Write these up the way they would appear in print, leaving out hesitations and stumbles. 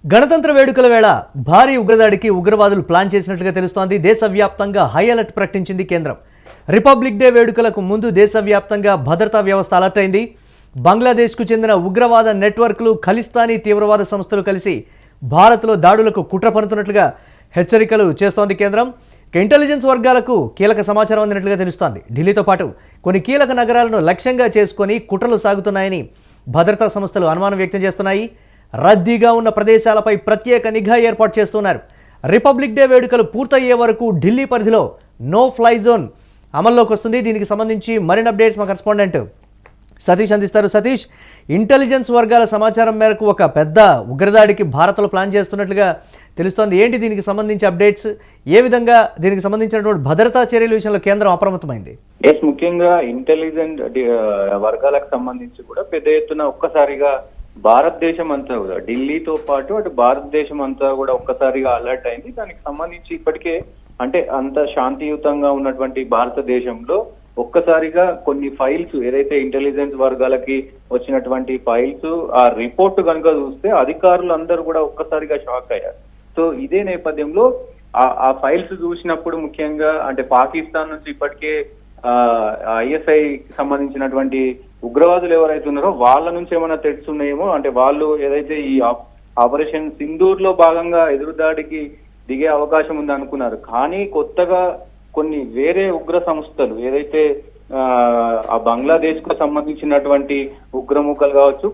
గణతంత్ర వేడుకల వేళ భారీ ఉగ్రదాడికి ఉగ్రవాదులు ప్లాన్ చేసినట్లుగా తెలుస్తోంది. దేశవ్యాప్తంగా హై అలర్ట్ ప్రకటించింది కేంద్రం. రిపబ్లిక్ డే వేడుకలకు ముందు దేశవ్యాప్తంగా భద్రతా వ్యవస్థ అలర్ట్ అయింది. బంగ్లాదేశ్కు చెందిన ఉగ్రవాద నెట్వర్క్లు, ఖలిస్తానీ తీవ్రవాద సంస్థలు కలిసి భారత్లో దాడులకు కుట్ర పన్నుతున్నట్లుగా హెచ్చరికలు చేస్తోంది కేంద్రం. ఇంటెలిజెన్స్ వర్గాలకు కీలక సమాచారం అందినట్లుగా తెలుస్తోంది. ఢిల్లీతో పాటు కొన్ని కీలక నగరాలను లక్ష్యంగా చేసుకొని కుట్రలు సాగుతున్నాయని భద్రతా సంస్థలు అనుమానం వ్యక్తం చేస్తున్నాయి. రద్దీగా ఉన్న ప్రదేశాలపై ప్రత్యేక నిఘా ఏర్పాటు చేస్తున్నారు. రిపబ్లిక్ డే వేడుకలు పూర్తయ్యే వరకు ఢిల్లీ పరిధిలో నో ఫ్లై జోన్ అమల్లోకి వస్తుంది. దీనికి సంబంధించి మరిన్ని అప్డేట్స్ మా కరెస్పాండెంట్ సతీష్ అందిస్తారు. సతీష్, ఇంటెలిజెన్స్ వర్గాల సమాచారం మేరకు ఒక పెద్ద ఉగ్రదాడికి భారత్లో ప్లాన్ చేస్తున్నట్లుగా తెలుస్తోంది. ఏంటి దీనికి సంబంధించి అప్డేట్స్? ఏ విధంగా దీనికి సంబంధించినటువంటి భద్రతా చర్యల విషయంలో కేంద్రం అప్రమత్తమైంది? ముఖ్యంగా ఇంటెలిజెంట్ వర్గాలకు సంబంధించి కూడా పెద్ద ఎత్తున ఒక్కసారిగా భారతదేశం అంతా కూడా, ఢిల్లీతో పాటు అటు భారతదేశం అంతా కూడా ఒక్కసారిగా అలర్ట్ అయింది. దానికి సంబంధించి ఇప్పటికే అంటే అంత శాంతియుతంగా ఉన్నటువంటి భారతదేశంలో ఒక్కసారిగా కొన్ని ఫైల్స్, ఏదైతే ఇంటెలిజెన్స్ వర్గాలకి వచ్చినటువంటి ఫైల్స్, ఆ రిపోర్ట్ కనుక చూస్తే అధికారులు అందరూ కూడా ఒక్కసారిగా షాక్ అయ్యారు. సో ఇదే నేపథ్యంలో ఆ ఫైల్స్ చూసినప్పుడు ముఖ్యంగా అంటే పాకిస్తాన్ నుంచి ఇప్పటికే ఐఎస్ఐ సంబంధించినటువంటి ఉగ్రవాదులు ఎవరైతే ఉన్నారో వాళ్ళ నుంచి ఏమైనా థ్రెట్స్ ఉన్నాయేమో, అంటే వాళ్ళు ఏదైతే ఈ ఆపరేషన్ సింధూర్ లో భాగంగా ఎదురుదాడికి దిగే అవకాశం ఉంది అనుకున్నారు. కానీ కొత్తగా కొన్ని వేరే ఉగ్ర సంస్థలు, ఏదైతే ఆ బంగ్లాదేశ్ కు సంబంధించినటువంటి ఉగ్రముఖలు కావచ్చు,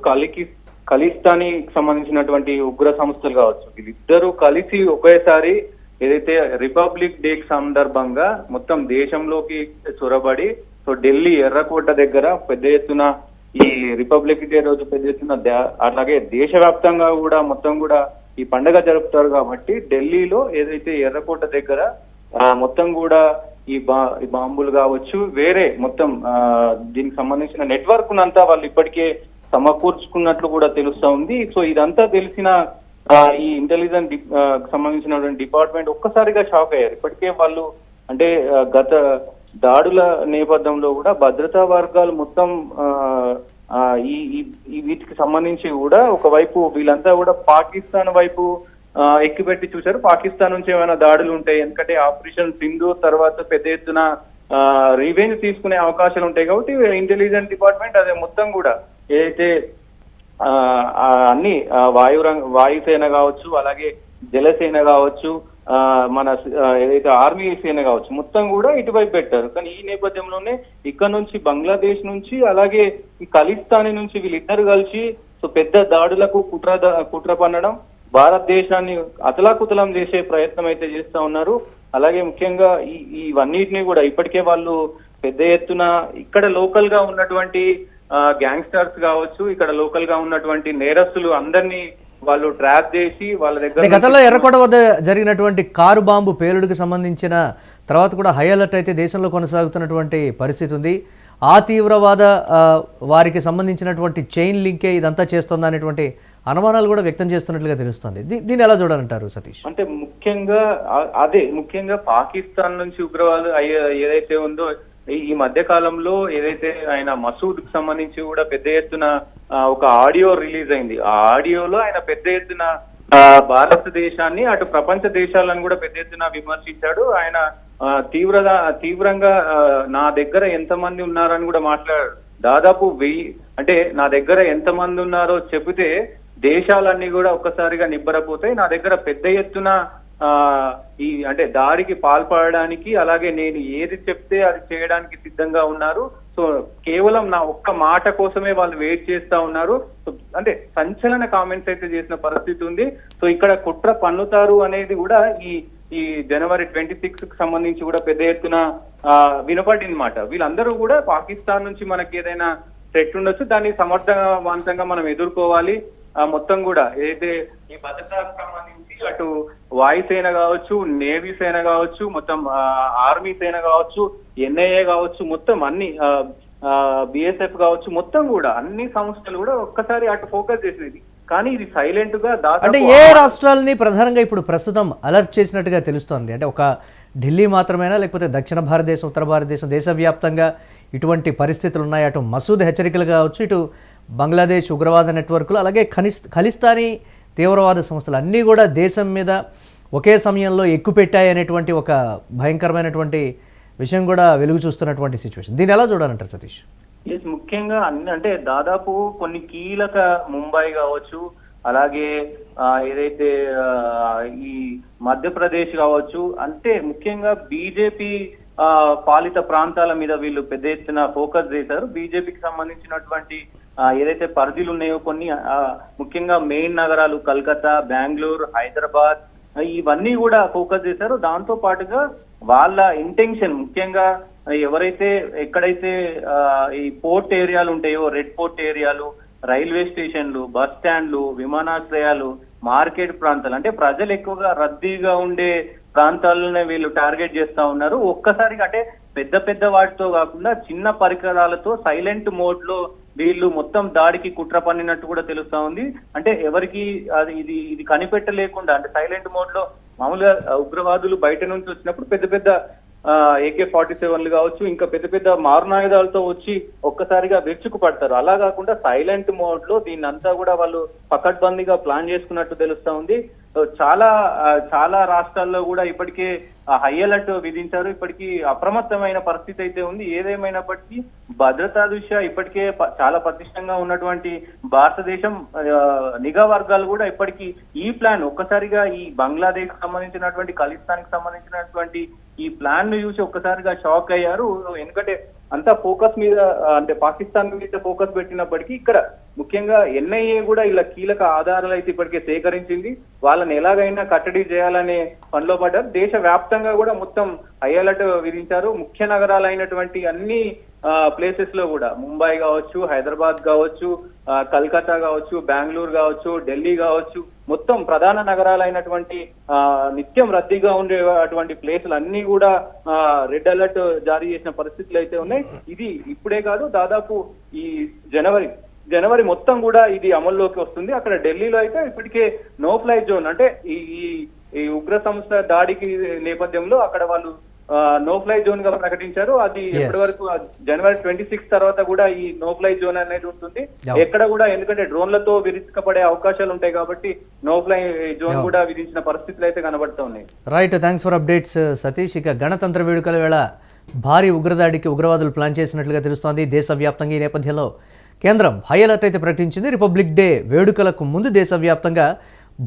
ఖలిస్తానీకి సంబంధించినటువంటి ఉగ్ర సంస్థలు కావచ్చు, వీళ్ళిద్దరూ కలిసి ఒకేసారి ఏదైతే రిపబ్లిక్ డే సందర్భంగా మొత్తం దేశంలోకి చొరబడి, సో ఢిల్లీ ఎర్రకోట దగ్గర పెద్ద ఎత్తున ఈ రిపబ్లిక్ డే రోజు పెద్ద ఎత్తున, అలాగే దేశవ్యాప్తంగా కూడా మొత్తం కూడా ఈ పండుగ జరుపుతారు. కాబట్టి ఢిల్లీలో ఏదైతే ఎర్రకోట దగ్గర మొత్తం కూడా ఈ బాంబులు కావచ్చు, వేరే మొత్తం దీనికి సంబంధించిన నెట్వర్క్ అంతా వాళ్ళు ఇప్పటికే సమకూర్చుకున్నట్లు కూడా తెలుస్తా ఉంది. సో ఇదంతా తెలిసిన ఈ ఇంటెలిజెన్స్ సంబంధించినటువంటి డిపార్ట్మెంట్ ఒక్కసారిగా షాక్ అయ్యారు. ఇప్పటికే వాళ్ళు అంటే గత దాడుల నేపథ్యంలో కూడా భద్రతా వర్గాలు మొత్తం ఈ వీటికి సంబంధించి కూడా ఒకవైపు వీళ్ళంతా కూడా పాకిస్తాన్ వైపు ఎక్కిపెట్టి చూశారు. పాకిస్తాన్ నుంచి ఏమైనా దాడులు ఉంటాయి, ఎందుకంటే ఆపరేషన్ సింధూర్ తర్వాత పెద్ద ఎత్తున రివెంజ్ తీసుకునే అవకాశాలు ఉంటాయి. కాబట్టి ఇంటెలిజెన్స్ డిపార్ట్మెంట్ అదే మొత్తం కూడా ఏదైతే అన్ని వాయుసేన కావచ్చు, అలాగే జలసేన కావచ్చు, మన ఏదైతే ఆర్మీ సేన కావచ్చు, మొత్తం కూడా ఇటువైపు పెట్టారు. కానీ ఈ నేపథ్యంలోనే ఇక్కడ నుంచి బంగ్లాదేశ్ నుంచి అలాగే ఈ ఖలిస్తానీ నుంచి వీళ్ళిద్దరు కలిసి సో పెద్ద దాడులకు కుట్ర పన్నడం, భారతదేశాన్ని అతలాకుతలం చేసే ప్రయత్నం అయితే చేస్తా ఉన్నారు. అలాగే ముఖ్యంగా ఇవన్నిటిని కూడా ఇప్పటికే వాళ్ళు పెద్ద ఎత్తున ఇక్కడ లోకల్ గా ఉన్నటువంటి గ్యాంగ్స్టర్స్ కావచ్చు, ఇక్కడ లోకల్ గా ఉన్నటువంటి నేరస్తులు అందరినీ వాళ్ళు ట్రాప్ చేసి వాళ్ళ దగ్గర, గతంలో ఎర్రకోట వద్ద జరిగినటువంటి కారు బాంబు పేలుడుకు సంబంధించిన తర్వాత కూడా హై అలర్ట్ అయితే దేశంలో కొనసాగుతున్నటువంటి పరిస్థితి ఉంది. ఆ తీవ్రవాద వారికి సంబంధించినటువంటి చైన్ లింకే ఇదంతా చేస్తుందా అనేటువంటి అనుమానాలు కూడా వ్యక్తం చేస్తున్నట్లుగా తెలుస్తుంది. దీన్ని ఎలా చూడాలంటారు సతీష్? అంటే ముఖ్యంగా పాకిస్తాన్ నుంచి ఉగ్రవాదు ఏదైతే ఉందో ఈ మధ్య కాలంలో ఏదైతే ఆయన మసూద్ కు సంబంధించి కూడా పెద్ద ఎత్తున ఒక ఆడియో రిలీజ్ అయింది. ఆ ఆడియోలో ఆయన పెద్ద ఎత్తున భారతదేశాన్ని అటు ప్రపంచ దేశాలను కూడా పెద్ద ఎత్తున విమర్శించాడు. ఆయన తీవ్రంగా నా దగ్గర ఎంతమంది ఉన్నారని కూడా మాట్లాడాడు. దాదాపు 1000, అంటే నా దగ్గర ఎంతమంది ఉన్నారో చెబితే దేశాలన్నీ కూడా ఒక్కసారిగా నిబ్బరపోతాయి. నా దగ్గర పెద్ద ఎత్తున అంటే దాడికి పాల్పడడానికి, అలాగే నేను ఏది చెప్తే అది చేయడానికి సిద్ధంగా ఉన్నారు. సో కేవలం నా ఒక్క మాట కోసమే వాళ్ళు వెయిట్ చేస్తా ఉన్నారు. సో అంటే సంచలన కామెంట్స్ అయితే చేసిన పరిస్థితి ఉంది. సో ఇక్కడ కుట్ర పన్నుతారు అనేది కూడా ఈ జనవరి 26 కి సంబంధించి కూడా పెద్ద ఎత్తున వినపడింది మాట. వీళ్ళందరూ కూడా పాకిస్తాన్ నుంచి మనకి ఏదైనా థ్రెట్ ఉండొచ్చు, దాన్ని సమర్థవంతంగా మనం ఎదుర్కోవాలి. మొత్తం కూడా ఏదైతే ఈ భద్రతకు సంబంధించి అటు వాయుసేన కావచ్చు, నేవీ సేన కావచ్చు, మొత్తం ఆర్మీ సేన కావచ్చు, ఎన్ఐఏ కావచ్చు, మొత్తం అన్ని బిఎస్ఎఫ్ కావచ్చు, మొత్తం కూడా అన్ని సంస్థలు కూడా ఒక్కసారి అటు ఫోకస్ చేసినది. కానీ ఇది సైలెంట్ గా అంటే ఏ రాష్ట్రాలని ప్రధానంగా ఇప్పుడు ప్రస్తుతం అలర్ట్ చేసినట్టుగా తెలుస్తోంది? అంటే ఒక ఢిల్లీ మాత్రమేనా, లేకపోతే దక్షిణ భారతదేశం, ఉత్తర భారతదేశం, దేశవ్యాప్తంగా ఇటువంటి పరిస్థితులు ఉన్నాయి? అటు మసూద్ హెచ్చరికలు కావచ్చు, ఇటు బంగ్లాదేశ్ ఉగ్రవాద నెట్వర్క్లు, అలాగే ఖలిస్తానీ తీవ్రవాద సంస్థలు అన్నీ కూడా దేశం మీద ఒకే సమయంలో ఎక్కుపెట్టాయి అనేటువంటి ఒక భయంకరమైనటువంటి విషయం కూడా వెలుగు చూస్తున్నటువంటి సిచ్యువేషన్. దీన్ని ఎలా చూడాలంటారు సతీష్? ముఖ్యంగా అన్ని అంటే దాదాపు కొన్ని కీలక ముంబై కావచ్చు, అలాగే ఏదైతే ఈ మధ్యప్రదేశ్ కావచ్చు, అంటే ముఖ్యంగా బీజేపీ పాలిత ప్రాంతాల మీద వీళ్ళు పెద్ద ఎత్తున ఫోకస్ చేశారు. బీజేపీకి సంబంధించినటువంటి ఏదైతే పరిధులు ఉన్నాయో కొన్ని ముఖ్యంగా మెయిన్ నగరాలు కల్కత్తా, బెంగళూరు, హైదరాబాద్ ఇవన్నీ కూడా ఫోకస్ చేశారు. దాంతో పాటుగా వాళ్ళ ఇంటెన్షన్ ముఖ్యంగా ఎవరైతే ఎక్కడైతే ఈ పోర్ట్ ఏరియాలు ఉంటాయో, రెడ్ పోర్ట్ ఏరియాలు, రైల్వే స్టేషన్లు, బస్ స్టాండ్లు, విమానాశ్రయాలు, మార్కెట్ ప్రాంతాలు, అంటే ప్రజలు ఎక్కువగా రద్దీగా ఉండే ప్రాంతాలనే వీళ్ళు టార్గెట్ చేస్తా ఉన్నారు. ఒక్కసారిగా అంటే పెద్ద పెద్ద వాటితో కాకుండా చిన్న పరికరాలతో సైలెంట్ మోడ్ లో వీళ్ళు మొత్తం దాడికి కుట్ర పన్నినట్టు కూడా తెలుస్తా ఉంది. అంటే ఎవరికి ఇది కనిపెట్టలేకుండా, అంటే సైలెంట్ మోడ్ లో మామూలుగా ఉగ్రవాదులు బయట నుంచి వచ్చినప్పుడు పెద్ద పెద్ద AK-47లు కావచ్చు, ఇంకా పెద్ద పెద్ద మారునాయుధాలతో వచ్చి ఒక్కసారిగా విరుచుకు పడతారు. అలా కాకుండా సైలెంట్ మోడ్ లో దీన్ని అంతా కూడా వాళ్ళు పకడ్బందీగా ప్లాన్ చేసుకున్నట్టు తెలుస్తా ఉంది. చాలా రాష్ట్రాల్లో కూడా ఇప్పటికే హై అలర్ట్ విధించారు. ఇప్పటికీ అప్రమత్తమైన పరిస్థితి అయితే ఉంది. ఏదేమైనప్పటికీ భద్రతా దృష్ట్యా ఇప్పటికే చాలా పటిష్టంగా ఉన్నటువంటి భారతదేశం నిఘా వర్గాలు కూడా ఇప్పటికీ ఈ ప్లాన్ ఒక్కసారిగా ఈ బంగ్లాదేశ్ సంబంధించినటువంటి, ఖలిస్తాన్ కి సంబంధించినటువంటి ఈ ప్లాన్ ను చూసి ఒక్కసారిగా షాక్ అయ్యారు. ఎందుకంటే అంతా ఫోకస్ మీద, అంటే పాకిస్తాన్ మీద ఫోకస్ పెట్టినప్పటికీ ఇక్కడ ముఖ్యంగా NIA కూడా ఇలా కీలక ఆధారాలు అయితే ఇప్పటికే సేకరించింది. వాళ్ళని ఎలాగైనా కట్టడి చేయాలనే పనిలో పడ్డారు. దేశ వ్యాప్తంగా కూడా మొత్తం హై అలర్ట్ విధించారు. ముఖ్య నగరాలైనటువంటి అన్ని ప్లేసెస్ లో కూడా ముంబై కావచ్చు, హైదరాబాద్ కావచ్చు, కల్కత్తా కావచ్చు, బెంగళూరు కావచ్చు, ఢిల్లీ కావచ్చు, మొత్తం ప్రధాన నగరాలైనటువంటి నిత్యం రద్దీగా ఉండే అటువంటి ప్లేసులు అన్ని కూడా రెడ్ అలర్ట్ జారీ చేసిన పరిస్థితులు అయితే ఉన్నాయి. ఇది ఇప్పుడే కాదు, దాదాపు ఈ జనవరి మొత్తం కూడా ఇది అమల్లోకి వస్తుంది. అక్కడ ఢిల్లీలో అయితే ఇప్పటికే నో ఫ్లై జోన్, అంటే ఈ ఉగ్ర సంస్థ దాడికి నేపథ్యంలో అక్కడ వాళ్ళు నో ఫ్లై జోన్ గా ప్రకటించారు. అది ఎప్పటి వరకు జనవరి 26 తర్వాత కూడా ఈ నో ఫ్లై జోన్ అనేది ఉంటుంది. ఎక్కడ కూడా, ఎందుకంటే డ్రోన్లతో విరుచుకపడే అవకాశాలు ఉంటాయి కాబట్టి నో ఫ్లై జోన్ కూడా విధించిన పరిస్థితులు అయితే కనబడుతూ ఉన్నాయి. Right, thanks for updates Satish. ఇక గణతంత్ర వేడుకల వేళ భారీ ఉగ్రదాడికి ఉగ్రవాదులు ప్లాన్ చేసినట్లుగా తెలుస్తోంది. దేశవ్యాప్తంగా ఈ నేపథ్యంలో కేంద్రం హై అలర్ట్ అయితే ప్రకటించింది. రిపబ్లిక్ డే వేడుకలకు ముందు దేశవ్యాప్తంగా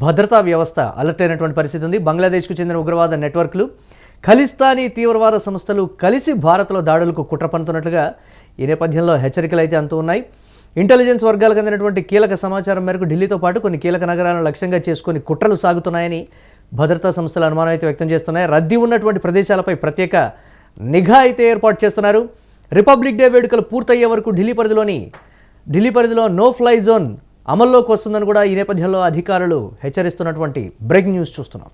భద్రతా వ్యవస్థ అలర్ట్ అయినటువంటి పరిస్థితి ఉంది. బంగ్లాదేశ్కు చెందిన ఉగ్రవాద నెట్వర్క్లు, ఖలిస్తానీ తీవ్రవాద సంస్థలు కలిసి భారత్లో దాడులకు కుట్ర పన్నుతున్నట్లుగా ఈ నేపథ్యంలో హెచ్చరికలు అయితే అంతూ ఉన్నాయి. ఇంటెలిజెన్స్ వర్గాలకు అందినటువంటి కీలక సమాచారం మేరకు ఢిల్లీతో పాటు కొన్ని కీలక నగరాలను లక్ష్యంగా చేసుకుని కుట్రలు సాగుతున్నాయని భద్రతా సంస్థలు అనుమానం అయితే వ్యక్తం చేస్తున్నాయి. రద్దీ ఉన్నటువంటి ప్రదేశాలపై ప్రత్యేక నిఘా అయితే ఏర్పాటు చేస్తున్నారు. రిపబ్లిక్ డే వేడుకలు పూర్తయ్యే వరకు ఢిల్లీ పరిధిలో నో ఫ్లై జోన్ అమల్లోకి వస్తుందని కూడా ఈ నేపథ్యంలో అధికారులు హెచ్చరిస్తున్నటువంటి బ్రేకింగ్ న్యూస్ చూస్తున్నాం.